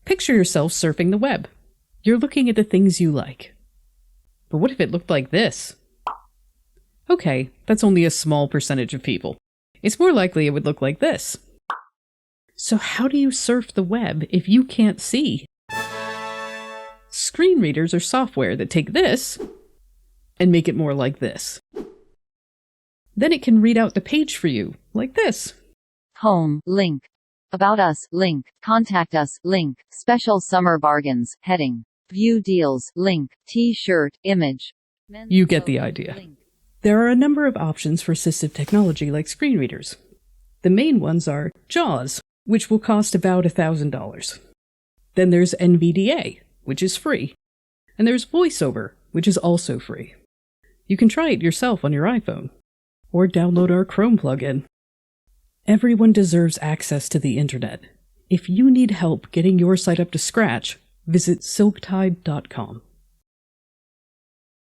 Picture yourself surfing the web. You're looking at the things you like. But what if it looked like this? Okay, that's only a small percentage of people. It's more likely it would look like this. So how do you surf the web if you can't see? Screen readers are software that take this and make it more like this. Then it can read out the page for you, like this. Home, link. About us, link. Contact us, link. Special summer bargains, heading. View deals, link. T-shirt, image. You get the idea. There are a number of options for assistive technology like screen readers. The main ones are JAWS, which will cost about $1,000. Then there's NVDA, which is free. And there's VoiceOver, which is also free. You can try it yourself on your iPhone, or download our Chrome plugin. Everyone deserves access to the internet. If you need help getting your site up to scratch, visit silktide.com.